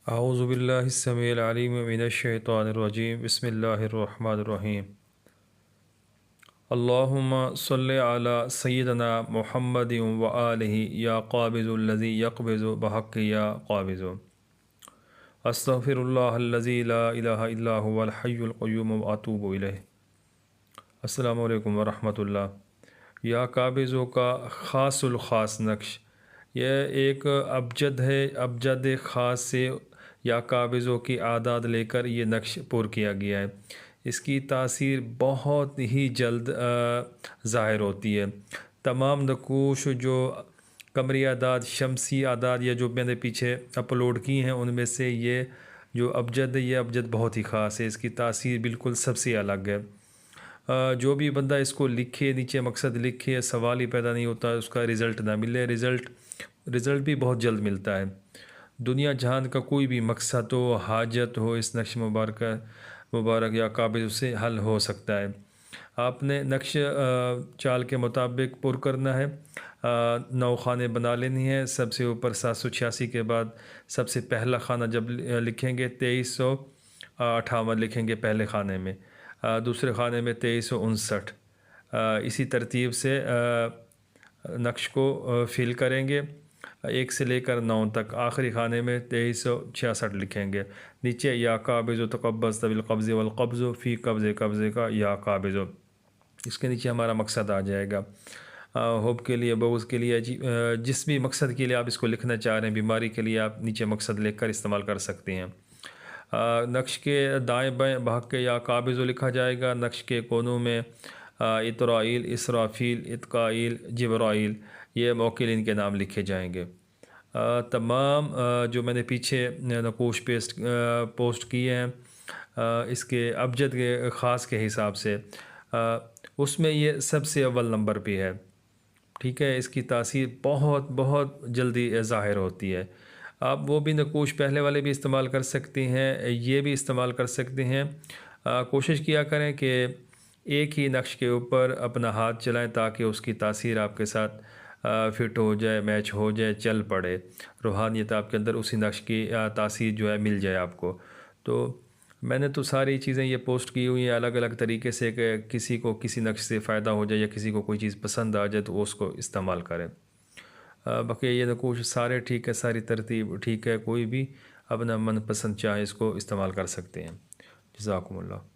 اعوذ باللہ السمیع العلیم من الشیطان الرجیم بسم اللہ الرحمن الرحیم اللہم صلی علی سیدنا محمد و آلہ یا قابض الذی یقبض بحق یا قابض استغفر اللہ الذی لا الہ الا هو الحی القیوم و اتوب الیہ۔ السلام علیکم ورحمۃ اللہ۔ یا قابضوں کا خاص الخاص نقش، یہ ایک ابجد ہے۔ ابجد خاص سے یا قابضوں کی اعداد لے کر یہ نقش پر کیا گیا ہے۔ اس کی تاثیر بہت ہی جلد ظاہر ہوتی ہے۔ تمام نقوش جو قمری اعداد، شمسی اعداد یا جو میں نے پیچھے اپلوڈ کی ہیں ان میں سے یہ جو ابجد ہے، یہ ابجد بہت ہی خاص ہے۔ اس کی تاثیر بالکل سب سے الگ ہے۔ جو بھی بندہ اس کو لکھے، نیچے مقصد لکھے، سوال ہی پیدا نہیں ہوتا اس کا رزلٹ نہ ملے۔ رزلٹ بھی بہت جلد ملتا ہے۔ دنیا جہان کا کوئی بھی مقصد ہو، حاجت ہو، اس نقش مبارک یا قابض سے حل ہو سکتا ہے۔ آپ نے نقش چال کے مطابق پر کرنا ہے۔ 9 خانے بنا لینے ہیں۔ سب سے اوپر 786 کے بعد سب سے پہلا خانہ جب لکھیں گے 2358 لکھیں گے پہلے خانے میں، دوسرے خانے میں 2359، اسی ترتیب سے نقش کو فل کریں گے 1 سے لے کر 9 تک۔ آخری خانے میں 2366 لکھیں گے۔ نیچے یا قابض و تقبض بالقبض والقبض فی قبضے کا یا قابض، اس کے نیچے ہمارا مقصد آ جائے گا۔ حب کے لیے، بغض کے لیے، جس بھی مقصد کے لیے آپ اس کو لکھنا چاہ رہے ہیں، بیماری کے لیے آپ نیچے مقصد لکھ کر استعمال کر سکتے ہیں۔ نقش کے دائیں بائیں بحق یا قابض لکھا جائے گا۔ نقش کے کونوں میں اطرائیل، اسرافیل، اتقائیل، جبرائیل، یہ موکلین کے نام لکھے جائیں گے۔ تمام جو میں نے پیچھے نقوش پوسٹ کیے ہیں اس کے ابجد کے خاص کے حساب سے، اس میں یہ سب سے اول نمبر پہ ہے۔ ٹھیک ہے، اس کی تاثیر بہت جلدی ظاہر ہوتی ہے۔ آپ وہ بھی نقوش پہلے والے بھی استعمال کر سکتے ہیں، یہ بھی استعمال کر سکتے ہیں۔ کوشش کیا کریں کہ ایک ہی نقش کے اوپر اپنا ہاتھ چلائیں تاکہ اس کی تاثیر آپ کے ساتھ فٹ ہو جائے، میچ ہو جائے، چل پڑے۔ روحانیت آپ کے اندر اسی نقش کی تاثیر جو ہے مل جائے آپ کو۔ تو میں نے تو ساری چیزیں یہ پوسٹ کی ہوئی ہیں الگ الگ طریقے سے کہ کسی کو کسی نقش سے فائدہ ہو جائے یا کسی کو کوئی چیز پسند آ جائے تو اس کو استعمال کریں۔ باقی یہ نقوش سارے ٹھیک ہے، ساری ترتیب ٹھیک ہے، کوئی بھی اپنا من پسند چاہے اس کو استعمال کر سکتے ہیں۔ جزاکم اللہ۔